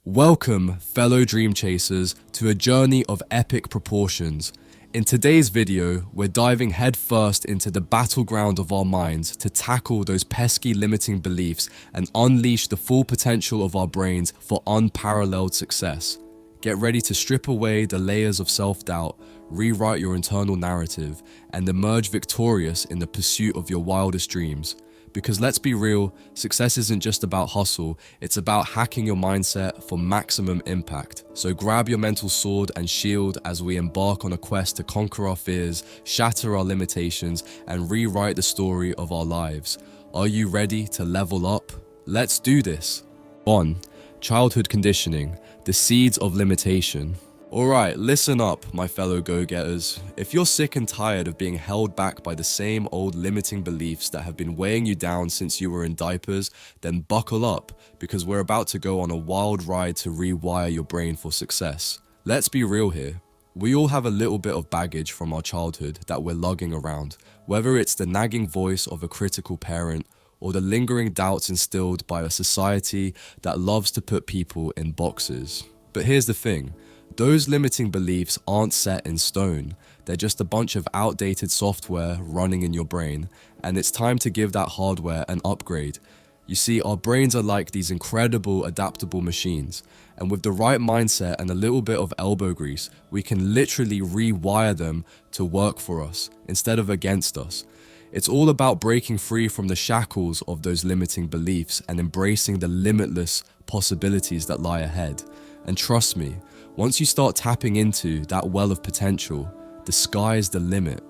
Welcome, fellow dream chasers, to a journey of epic proportions. In today's video, we're diving headfirst into the battleground of our minds to tackle those pesky limiting beliefs and unleash the full potential of our brains for unparalleled success. Get ready to strip away the layers of self-doubt, rewrite your internal narrative, and emerge victorious in the pursuit of your wildest dreams. Because let's be real, success isn't just about hustle, it's about hacking your mindset for maximum impact. So grab your mental sword and shield as we embark on a quest to conquer our fears, shatter our limitations, and rewrite the story of our lives. Are you ready to level up? Let's do this. 1. Childhood conditioning, the seeds of limitation. Alright, listen up, my fellow go-getters. If you're sick and tired of being held back by the same old limiting beliefs that have been weighing you down since you were in diapers, then buckle up, because we're about to go on a wild ride to rewire your brain for success. Let's be real here. We all have a little bit of baggage from our childhood that we're lugging around, whether it's the nagging voice of a critical parent or the lingering doubts instilled by a society that loves to put people in boxes. But here's the thing. Those limiting beliefs aren't set in stone. They're just a bunch of outdated software running in your brain, and it's time to give that hardware an upgrade. You see, our brains are like these incredible adaptable machines, and with the right mindset and a little bit of elbow grease, we can literally rewire them to work for us instead of against us. It's all about breaking free from the shackles of those limiting beliefs and embracing the limitless possibilities that lie ahead. And trust me, once you start tapping into that well of potential, the sky's the limit.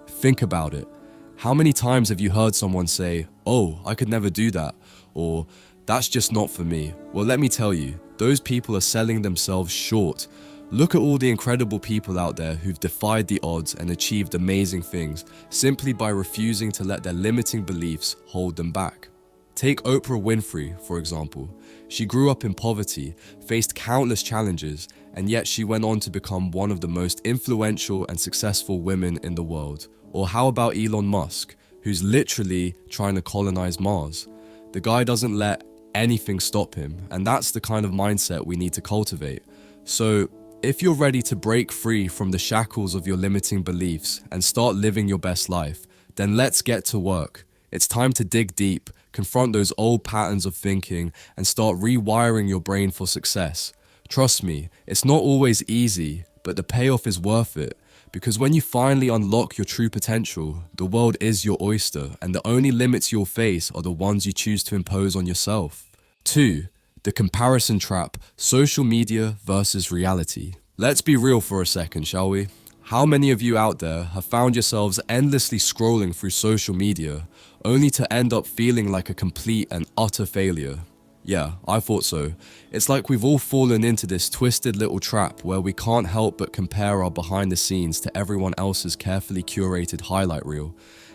Think about it. How many times have you heard someone say, "Oh, I could never do that," or "That's just not for me"? Well, let me tell you, those people are selling themselves short. Look at all the incredible people out there who've defied the odds and achieved amazing things simply by refusing to let their limiting beliefs hold them back. Take Oprah Winfrey, for example. She grew up in poverty, faced countless challenges, and yet she went on to become one of the most influential and successful women in the world. Or how about Elon Musk, who's literally trying to colonize Mars? The guy doesn't let anything stop him, and that's the kind of mindset we need to cultivate. So, if you're ready to break free from the shackles of your limiting beliefs and start living your best life, then let's get to work. It's time to dig deep, confront those old patterns of thinking, and start rewiring your brain for success. Trust me, it's not always easy, but the payoff is worth it. Because when you finally unlock your true potential, the world is your oyster, and the only limits you'll face are the ones you choose to impose on yourself. 2. The comparison trap, social media versus reality. Let's be real for a second, shall we? How many of you out there have found yourselves endlessly scrolling through social media, only to end up feeling like a complete and utter failure? Yeah, I thought so. It's like we've all fallen into this twisted little trap where we can't help but compare our behind the scenes to everyone else's carefully curated highlight reel.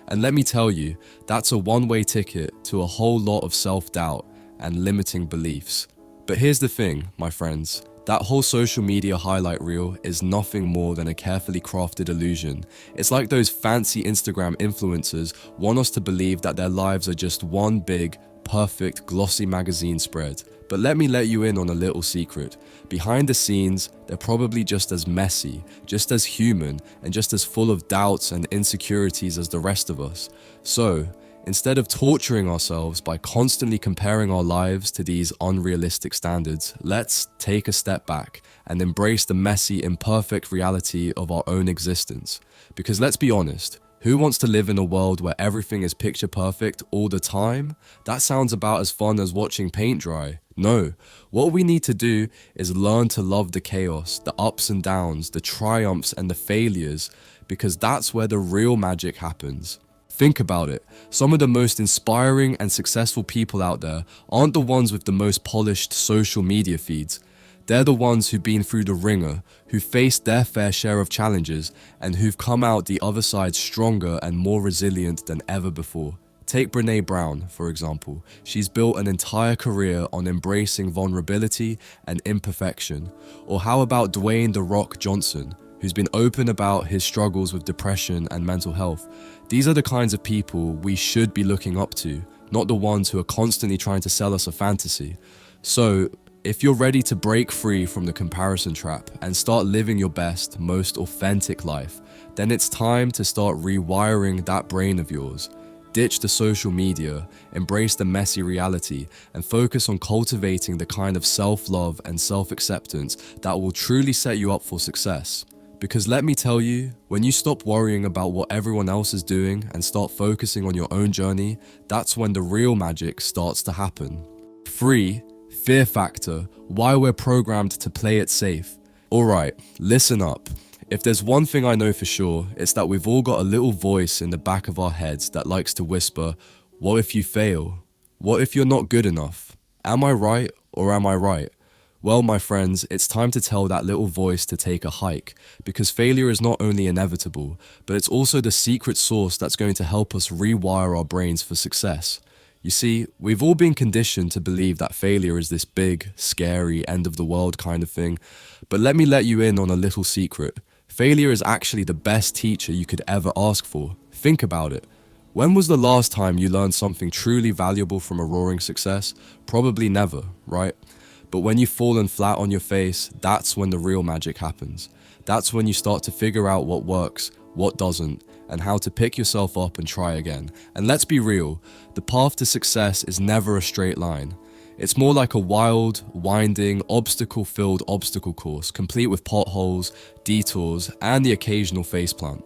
And let me tell you, that's a one-way ticket to a whole lot of self-doubt and limiting beliefs. But here's the thing, my friends. That whole social media highlight reel is nothing more than a carefully crafted illusion. It's like those fancy Instagram influencers want us to believe that their lives are just one big, perfect, glossy magazine spread. But let me let you in on a little secret. Behind the scenes, they're probably just as messy, just as human, and just as full of doubts and insecurities as the rest of us. So, instead of torturing ourselves by constantly comparing our lives to these unrealistic standards, let's take a step back and embrace the messy, imperfect reality of our own existence. Because let's be honest, who wants to live in a world where everything is picture perfect all the time? That sounds about as fun as watching paint dry. No, what we need to do is learn to love the chaos, the ups and downs, the triumphs and the failures, because that's where the real magic happens. Think about it. Some of the most inspiring and successful people out there aren't the ones with the most polished social media feeds. They're the ones who've been through the ringer, who faced their fair share of challenges, and who've come out the other side stronger and more resilient than ever before. Take Brené Brown, for example. She's built an entire career on embracing vulnerability and imperfection. Or how about Dwayne "The Rock" Johnson, who's been open about his struggles with depression and mental health? These are the kinds of people we should be looking up to, not the ones who are constantly trying to sell us a fantasy. So, If you're ready to break free from the comparison trap and start living your best, most authentic life, then it's time to start rewiring that brain of yours. Ditch the social media, embrace the messy reality, and focus on cultivating the kind of self-love and self-acceptance that will truly set you up for success. Because let me tell you, when you stop worrying about what everyone else is doing and start focusing on your own journey, that's when the real magic starts to happen. 3. Fear factor, why we're programmed to play it safe. Alright, listen up. If there's one thing I know for sure, it's that we've all got a little voice in the back of our heads that likes to whisper, what if you fail? What if you're not good enough? Am I right or am I right? Well, my friends, it's time to tell that little voice to take a hike, because failure is not only inevitable, but it's also the secret sauce that's going to help us rewire our brains for success. You see, we've all been conditioned to believe that failure is this big, scary, end of the world kind of thing, but let me let you in on a little secret. Failure is actually the best teacher you could ever ask for. Think about it. When was the last time you learned something truly valuable from a roaring success? Probably never, right? But when you've fallen flat on your face, that's when the real magic happens. That's when you start to figure out what works, what doesn't, and how to pick yourself up and try again. And let's be real, the path to success is never a straight line. It's more like a wild, winding, obstacle-filled obstacle course, complete with potholes, detours, and the occasional faceplant.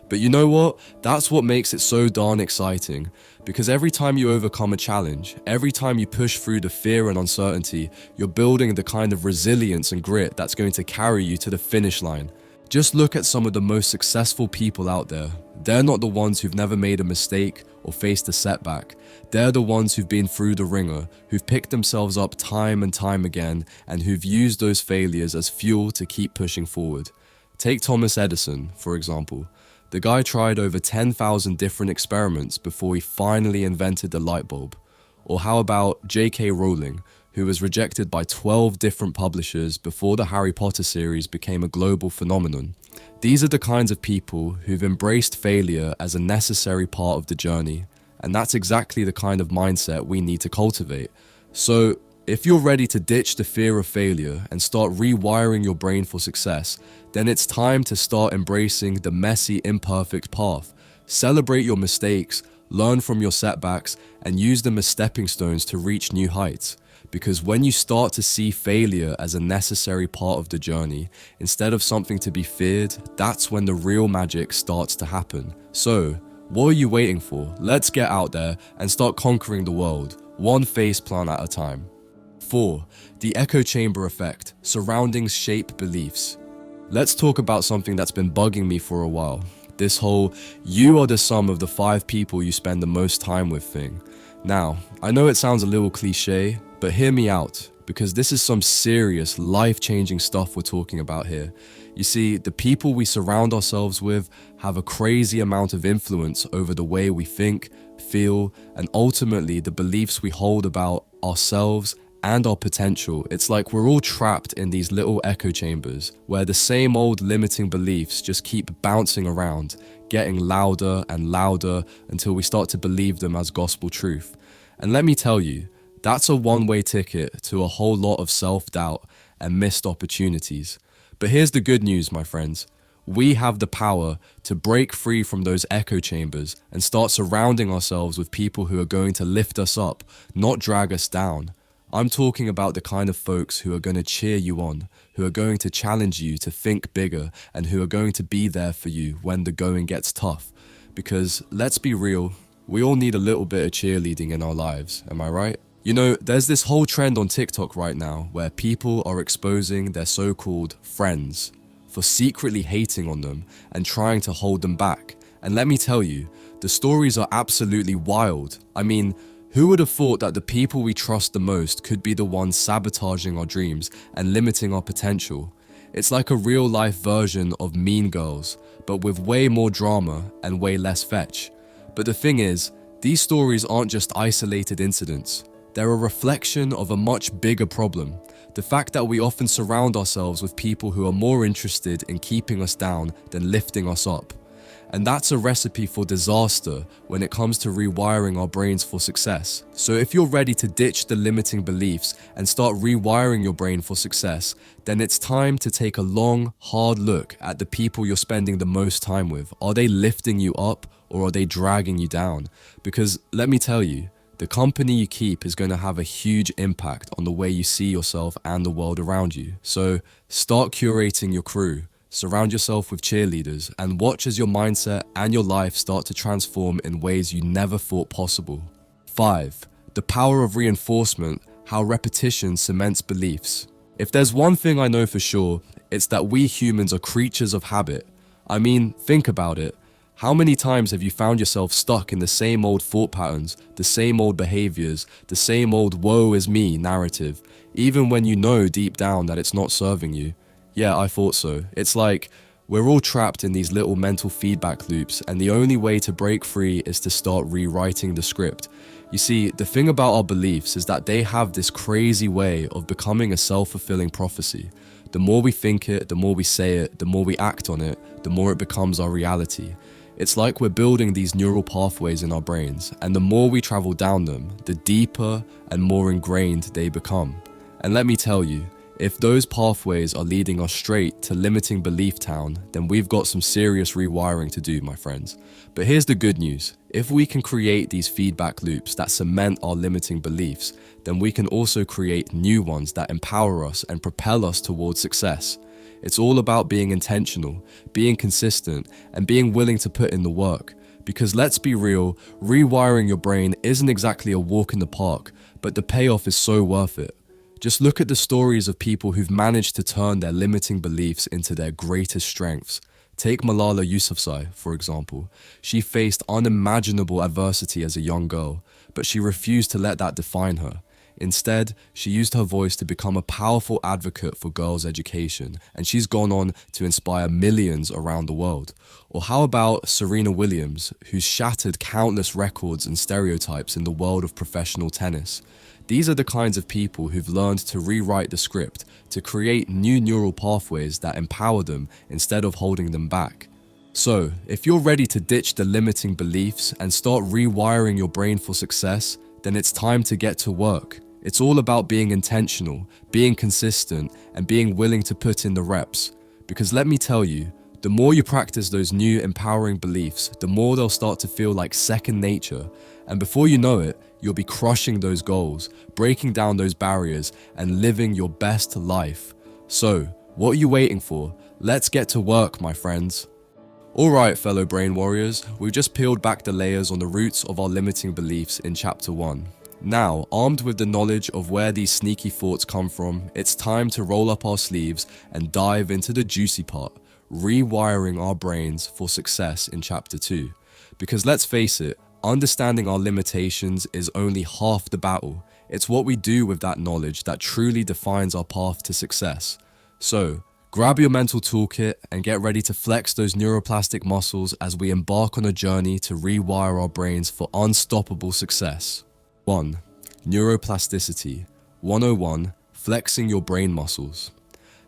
But you know what? That's what makes it so darn exciting, because every time you overcome a challenge, every time you push through the fear and uncertainty, you're building the kind of resilience and grit that's going to carry you to the finish line. Just look at some of the most successful people out there. They're not the ones who've never made a mistake or faced a setback. They're the ones who've been through the ringer, who've picked themselves up time and time again, and who've used those failures as fuel to keep pushing forward. Take Thomas Edison, for example. The guy tried over 10,000 different experiments before he finally invented the light bulb. Or how about J.K. Rowling, who was rejected by 12 different publishers before the Harry Potter series became a global phenomenon. These are the kinds of people who've embraced failure as a necessary part of the journey, and that's exactly the kind of mindset we need to cultivate. So, if you're ready to ditch the fear of failure and start rewiring your brain for success, then it's time to start embracing the messy, imperfect path. Celebrate your mistakes, learn from your setbacks, and use them as stepping stones to reach new heights. Because when you start to see failure as a necessary part of the journey, instead of something to be feared, that's when the real magic starts to happen. So, what are you waiting for? Let's get out there and start conquering the world, one faceplant at a time. 4. The echo chamber effect, surroundings shape beliefs. Let's talk about something that's been bugging me for a while. This whole, you are the sum of the 5 people you spend the most time with thing. Now, I know it sounds a little cliche, but hear me out, because this is some serious, life-changing stuff we're talking about here. You see, the people we surround ourselves with have a crazy amount of influence over the way we think, feel, and ultimately the beliefs we hold about ourselves and our potential. It's like we're all trapped in these little echo chambers where the same old limiting beliefs just keep bouncing around, getting louder and louder until we start to believe them as gospel truth. And let me tell you, that's a one-way ticket to a whole lot of self-doubt and missed opportunities. But here's the good news, my friends. We have the power to break free from those echo chambers and start surrounding ourselves with people who are going to lift us up, not drag us down. I'm talking about the kind of folks who are going to cheer you on, who are going to challenge you to think bigger, and who are going to be there for you when the going gets tough. Because let's be real, we all need a little bit of cheerleading in our lives, am I right? You know, there's this whole trend on TikTok right now where people are exposing their so-called friends for secretly hating on them and trying to hold them back. And let me tell you, the stories are absolutely wild. I mean, who would have thought that the people we trust the most could be the ones sabotaging our dreams and limiting our potential? It's like a real-life version of Mean Girls, but with way more drama and way less fetch. But the thing is, these stories aren't just isolated incidents. They're a reflection of a much bigger problem. The fact that we often surround ourselves with people who are more interested in keeping us down than lifting us up. And that's a recipe for disaster when it comes to rewiring our brains for success. So if you're ready to ditch the limiting beliefs and start rewiring your brain for success, then it's time to take a long, hard look at the people you're spending the most time with. Are they lifting you up or are they dragging you down? Because let me tell you, the company you keep is going to have a huge impact on the way you see yourself and the world around you. So start curating your crew, surround yourself with cheerleaders, and watch as your mindset and your life start to transform in ways you never thought possible. 5. The power of reinforcement, how repetition cements beliefs. If there's one thing I know for sure, it's that we humans are creatures of habit. I mean, think about it. How many times have you found yourself stuck in the same old thought patterns, the same old behaviors, the same old woe is me narrative, even when you know deep down that it's not serving you? Yeah, I thought so. It's like we're all trapped in these little mental feedback loops, and the only way to break free is to start rewriting the script. You see, the thing about our beliefs is that they have this crazy way of becoming a self-fulfilling prophecy. The more we think it, the more we say it, the more we act on it, the more it becomes our reality. It's like we're building these neural pathways in our brains, and the more we travel down them, the deeper and more ingrained they become. And let me tell you, if those pathways are leading us straight to limiting belief town, then we've got some serious rewiring to do, my friends. But here's the good news. If we can create these feedback loops that cement our limiting beliefs, then we can also create new ones that empower us and propel us towards success. It's all about being intentional, being consistent, and being willing to put in the work. Because let's be real, rewiring your brain isn't exactly a walk in the park, but the payoff is so worth it. Just look at the stories of people who've managed to turn their limiting beliefs into their greatest strengths. Take Malala Yousafzai, for example. She faced unimaginable adversity as a young girl, but she refused to let that define her. Instead, she used her voice to become a powerful advocate for girls' education, and she's gone on to inspire millions around the world. Or how about Serena Williams, who's shattered countless records and stereotypes in the world of professional tennis? These are the kinds of people who've learned to rewrite the script, to create new neural pathways that empower them instead of holding them back. So, if you're ready to ditch the limiting beliefs and start rewiring your brain for success, then it's time to get to work. It's all about being intentional, being consistent, and being willing to put in the reps. Because let me tell you, the more you practice those new empowering beliefs, the more they'll start to feel like second nature. And before you know it, you'll be crushing those goals, breaking down those barriers, and living your best life. So, what are you waiting for? Let's get to work, my friends. Alright, fellow brain warriors, we've just peeled back the layers on the roots of our limiting beliefs in chapter 1. Now, armed with the knowledge of where these sneaky thoughts come from, it's time to roll up our sleeves and dive into the juicy part, rewiring our brains for success in chapter 2. Because let's face it, understanding our limitations is only half the battle. It's what we do with that knowledge that truly defines our path to success. So, grab your mental toolkit and get ready to flex those neuroplastic muscles as we embark on a journey to rewire our brains for unstoppable success. 1. Neuroplasticity. 101. Flexing your brain muscles.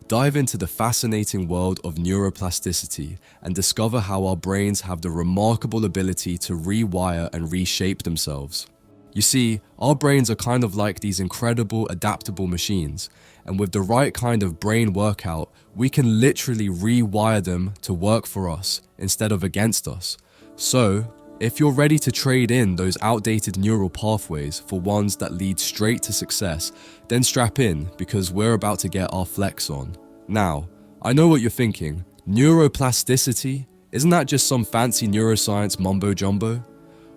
Dive into the fascinating world of neuroplasticity and discover how our brains have the remarkable ability to rewire and reshape themselves. You see, our brains are kind of like these incredible adaptable machines, and with the right kind of brain workout, we can literally rewire them to work for us instead of against us. So, if you're ready to trade in those outdated neural pathways for ones that lead straight to success, then strap in because we're about to get our flex on. Now, I know what you're thinking. Neuroplasticity? Isn't that just some fancy neuroscience mumbo jumbo?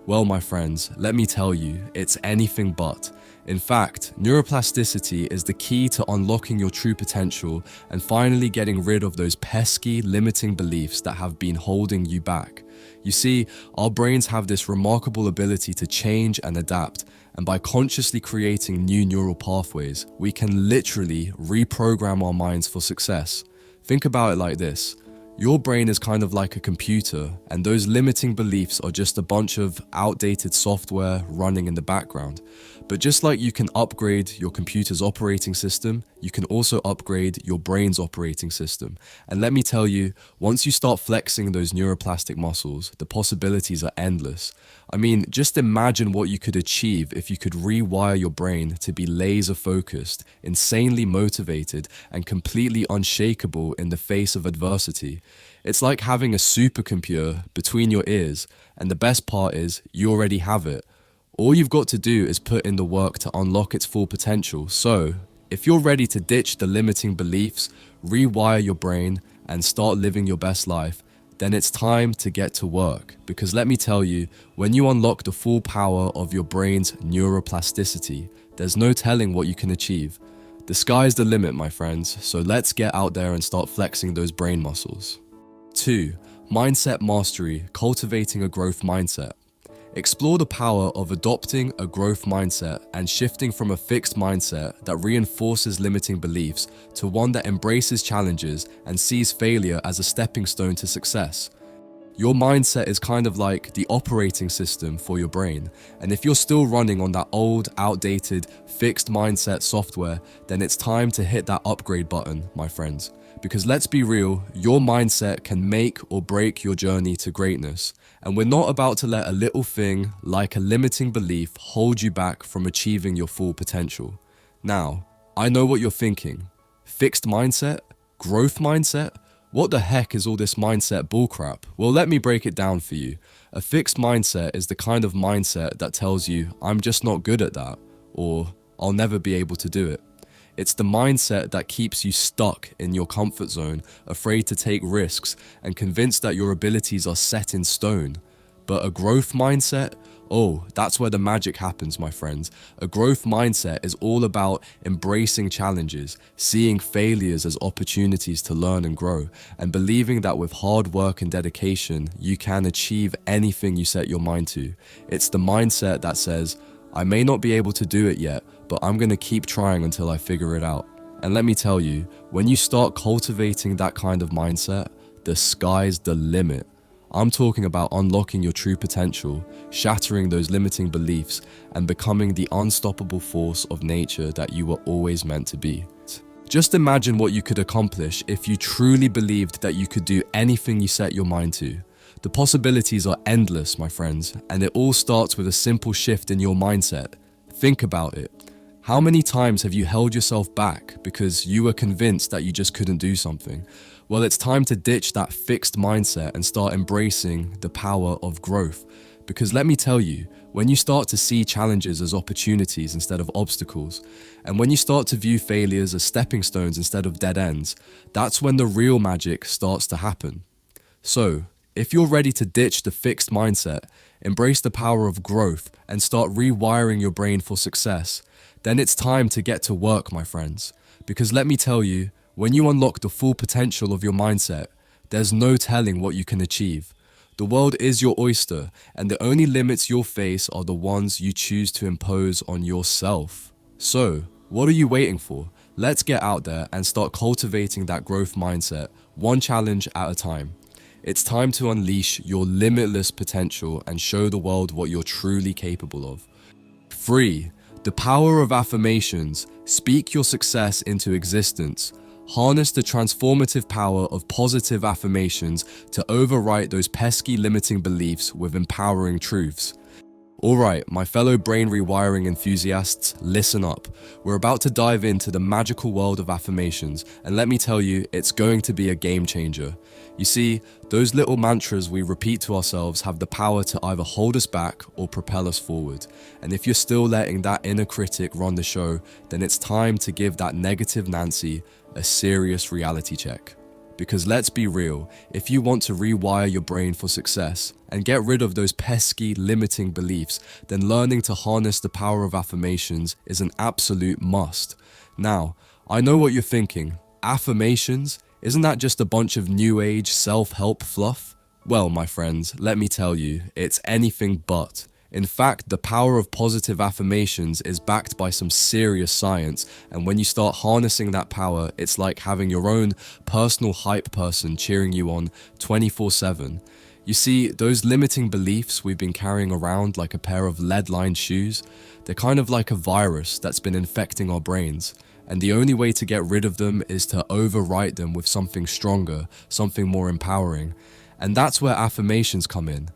Well, my friends, let me tell you, it's anything but. In fact, neuroplasticity is the key to unlocking your true potential and finally getting rid of those pesky, limiting beliefs that have been holding you back. You see, our brains have this remarkable ability to change and adapt, and by consciously creating new neural pathways, we can literally reprogram our minds for success. Think about it like this. Your brain is kind of like a computer, and those limiting beliefs are just a bunch of outdated software running in the background. But just like you can upgrade your computer's operating system, you can also upgrade your brain's operating system. And let me tell you, once you start flexing those neuroplastic muscles, the possibilities are endless. I mean, just imagine what you could achieve if you could rewire your brain to be laser focused, insanely motivated, and completely unshakable in the face of adversity. It's like having a supercomputer between your ears, and the best part is you already have it. All you've got to do is put in the work to unlock its full potential. So, if you're ready to ditch the limiting beliefs, rewire your brain, and start living your best life, then it's time to get to work. Because let me tell you, when you unlock the full power of your brain's neuroplasticity, there's no telling what you can achieve. The sky's the limit, my friends, so let's get out there and start flexing those brain muscles. 2. Mindset mastery, cultivating a growth mindset. Explore the power of adopting a growth mindset and shifting from a fixed mindset that reinforces limiting beliefs to one that embraces challenges and sees failure as a stepping stone to success. Your mindset is kind of like the operating system for your brain, and if you're still running on that old, outdated, fixed mindset software, then it's time to hit that upgrade button, my friends. Because let's be real, your mindset can make or break your journey to greatness. And we're not about to let a little thing like a limiting belief hold you back from achieving your full potential. Now, I know what you're thinking. Fixed mindset? Growth mindset? What the heck is all this mindset bullcrap? Well, let me break it down for you. A fixed mindset is the kind of mindset that tells you, I'm just not good at that, or I'll never be able to do it. It's the mindset that keeps you stuck in your comfort zone, afraid to take risks, and convinced that your abilities are set in stone. But a growth mindset? Oh, that's where the magic happens, my friends. A growth mindset is all about embracing challenges, seeing failures as opportunities to learn and grow, and believing that with hard work and dedication, you can achieve anything you set your mind to. It's the mindset that says, I may not be able to do it yet, but I'm going to keep trying until I figure it out. And let me tell you, when you start cultivating that kind of mindset, the sky's the limit. I'm talking about unlocking your true potential, shattering those limiting beliefs, and becoming the unstoppable force of nature that you were always meant to be. Just imagine what you could accomplish if you truly believed that you could do anything you set your mind to. The possibilities are endless, my friends, and it all starts with a simple shift in your mindset. Think about it. How many times have you held yourself back because you were convinced that you just couldn't do something? Well, it's time to ditch that fixed mindset and start embracing the power of growth. Because let me tell you, when you start to see challenges as opportunities instead of obstacles, and when you start to view failures as stepping stones instead of dead ends, that's when the real magic starts to happen. So, if you're ready to ditch the fixed mindset, embrace the power of growth, and start rewiring your brain for success, then it's time to get to work, my friends. Because let me tell you, when you unlock the full potential of your mindset, there's no telling what you can achieve. The world is your oyster, and the only limits you'll face are the ones you choose to impose on yourself. So, what are you waiting for? Let's get out there and start cultivating that growth mindset, one challenge at a time. It's time to unleash your limitless potential and show the world what you're truly capable of. 3. The power of affirmations. Speak your success into existence. Harness the transformative power of positive affirmations to overwrite those pesky limiting beliefs with empowering truths. Alright, my fellow brain rewiring enthusiasts, listen up. We're about to dive into the magical world of affirmations, and let me tell you, it's going to be a game changer. You see, those little mantras we repeat to ourselves have the power to either hold us back or propel us forward. And if you're still letting that inner critic run the show, then it's time to give that negative Nancy a serious reality check. Because let's be real, if you want to rewire your brain for success and get rid of those pesky limiting beliefs, then learning to harness the power of affirmations is an absolute must. Now, I know what you're thinking. Affirmations? Isn't that just a bunch of new age self-help fluff? Well, my friends, let me tell you, it's anything but. In fact, the power of positive affirmations is backed by some serious science, and when you start harnessing that power, it's like having your own personal hype person cheering you on 24/7. You see, those limiting beliefs we've been carrying around like a pair of lead-lined shoes, they're kind of like a virus that's been infecting our brains, and the only way to get rid of them is to overwrite them with something stronger, something more empowering. And that's where affirmations come in.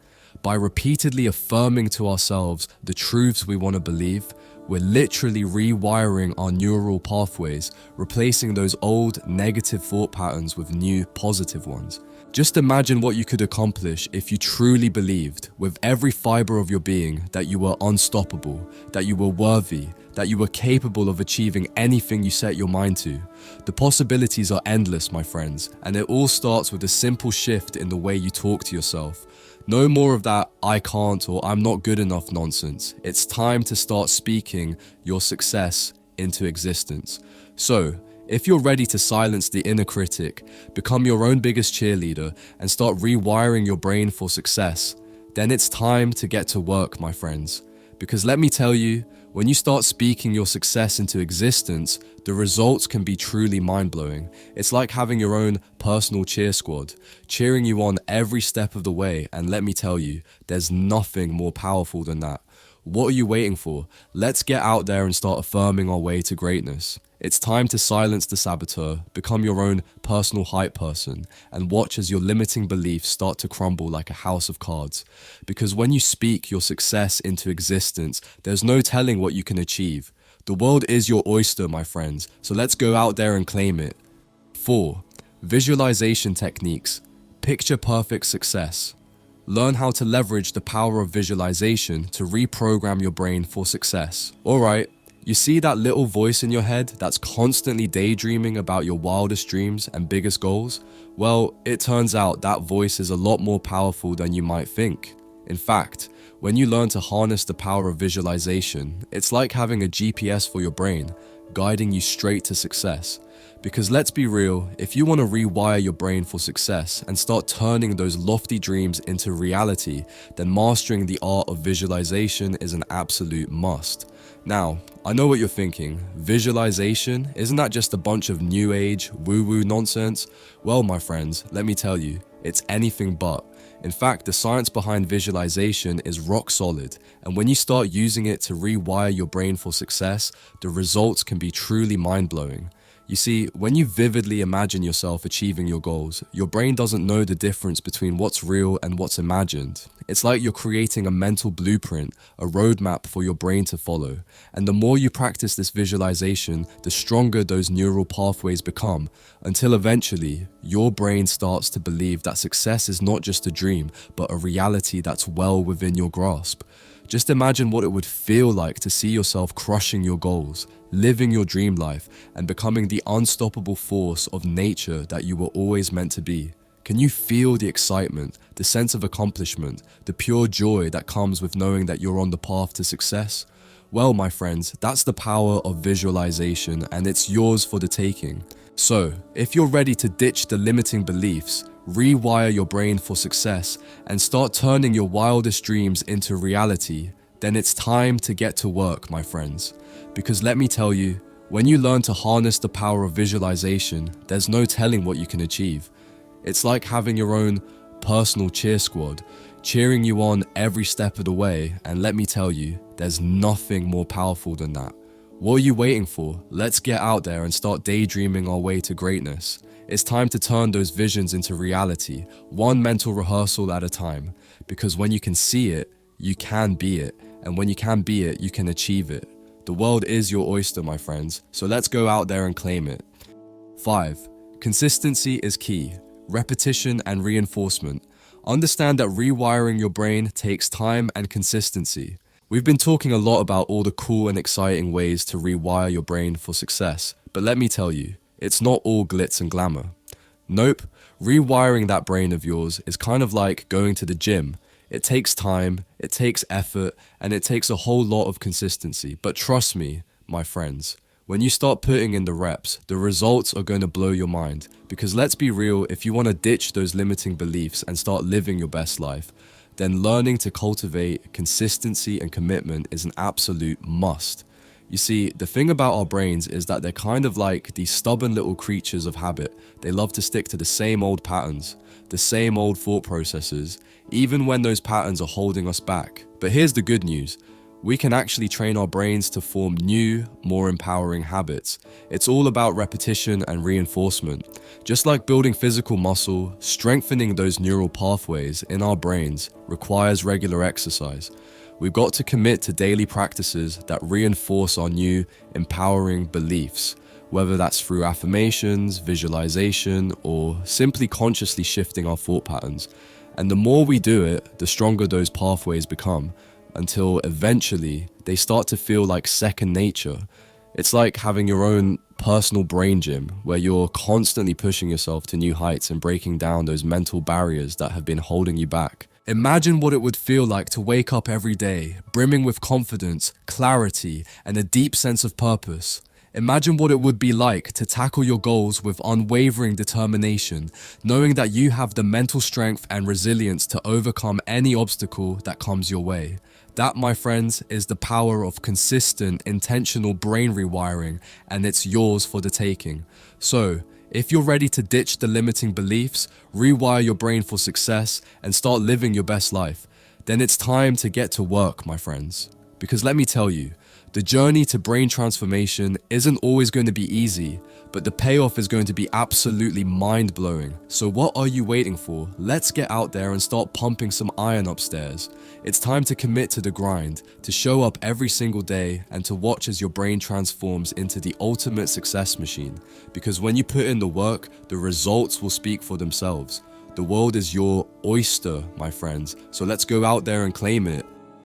By repeatedly affirming to ourselves the truths we want to believe, we're literally rewiring our neural pathways, replacing those old negative thought patterns with new positive ones. Just imagine what you could accomplish if you truly believed, with every fiber of your being, that you were unstoppable, that you were worthy, that you were capable of achieving anything you set your mind to. The possibilities are endless, my friends, and it all starts with a simple shift in the way you talk to yourself. No more of that "I can't" or "I'm not good enough" nonsense. It's time to start speaking your success into existence. So, if you're ready to silence the inner critic, become your own biggest cheerleader, and start rewiring your brain for success, then it's time to get to work, my friends. Because let me tell you, when you start speaking your success into existence, the results can be truly mind-blowing. It's like having your own personal cheer squad, cheering you on every step of the way, and let me tell you, there's nothing more powerful than that. What are you waiting for? Let's get out there and start affirming our way to greatness. It's time to silence the saboteur, become your own personal hype person, and watch as your limiting beliefs start to crumble like a house of cards. Because when you speak your success into existence, there's no telling what you can achieve. The world is your oyster, my friends, so let's go out there and claim it. 4. Visualization techniques. Picture perfect success. Learn how to leverage the power of visualization to reprogram your brain for success. Alright, you see that little voice in your head that's constantly daydreaming about your wildest dreams and biggest goals? Well, it turns out that voice is a lot more powerful than you might think. In fact, when you learn to harness the power of visualization, it's like having a GPS for your brain, guiding you straight to success. Because let's be real, if you want to rewire your brain for success and start turning those lofty dreams into reality, then mastering the art of visualization is an absolute must. Now, I know what you're thinking. Visualization, isn't that just a bunch of new age, woo-woo nonsense? Well, my friends, let me tell you, it's anything but. In fact, the science behind visualization is rock solid, and when you start using it to rewire your brain for success, the results can be truly mind-blowing. You see, when you vividly imagine yourself achieving your goals, your brain doesn't know the difference between what's real and what's imagined. It's like you're creating a mental blueprint, a roadmap for your brain to follow. And the more you practice this visualization, the stronger those neural pathways become, until eventually, your brain starts to believe that success is not just a dream, but a reality that's well within your grasp. Just imagine what it would feel like to see yourself crushing your goals, living your dream life, and becoming the unstoppable force of nature that you were always meant to be. Can you feel the excitement, the sense of accomplishment, the pure joy that comes with knowing that you're on the path to success? Well, my friends, that's the power of visualization, and it's yours for the taking. So, if you're ready to ditch the limiting beliefs, rewire your brain for success, and start turning your wildest dreams into reality, then it's time to get to work, my friends. Because let me tell you, when you learn to harness the power of visualization, there's no telling what you can achieve. It's like having your own personal cheer squad, cheering you on every step of the way, and let me tell you, there's nothing more powerful than that. What are you waiting for? Let's get out there and start daydreaming our way to greatness. It's time to turn those visions into reality, one mental rehearsal at a time. Because when you can see it, you can be it. And when you can be it, you can achieve it. The world is your oyster, my friends, so let's go out there and claim it. 5. Consistency is key. Repetition and reinforcement. Understand that rewiring your brain takes time and consistency. We've been talking a lot about all the cool and exciting ways to rewire your brain for success, but let me tell you, it's not all glitz and glamour. Nope, rewiring that brain of yours is kind of like going to the gym. It takes time, it takes effort, and it takes a whole lot of consistency. But trust me, my friends, when you start putting in the reps, the results are going to blow your mind. Because let's be real, if you want to ditch those limiting beliefs and start living your best life, then learning to cultivate consistency and commitment is an absolute must. You see, the thing about our brains is that they're kind of like these stubborn little creatures of habit. They love to stick to the same old patterns, the same old thought processes, even when those patterns are holding us back. But here's the good news. We can actually train our brains to form new, more empowering habits. It's all about repetition and reinforcement. Just like building physical muscle, strengthening those neural pathways in our brains requires regular exercise. We've got to commit to daily practices that reinforce our new, empowering beliefs, whether that's through affirmations, visualization, or simply consciously shifting our thought patterns. And the more we do it, the stronger those pathways become, until eventually they start to feel like second nature. It's like having your own personal brain gym, where you're constantly pushing yourself to new heights and breaking down those mental barriers that have been holding you back. Imagine what it would feel like to wake up every day, brimming with confidence, clarity, and a deep sense of purpose. Imagine what it would be like to tackle your goals with unwavering determination, knowing that you have the mental strength and resilience to overcome any obstacle that comes your way. That, my friends, is the power of consistent, intentional brain rewiring, and it's yours for the taking. So, if you're ready to ditch the limiting beliefs, rewire your brain for success, and start living your best life, then it's time to get to work, my friends. Because let me tell you, the journey to brain transformation isn't always going to be easy, but the payoff is going to be absolutely mind-blowing. So what are you waiting for? Let's get out there and start pumping some iron upstairs. It's time to commit to the grind, to show up every single day, and to watch as your brain transforms into the ultimate success machine. Because when you put in the work, the results will speak for themselves. The world is your oyster, my friends, so let's go out there and claim it.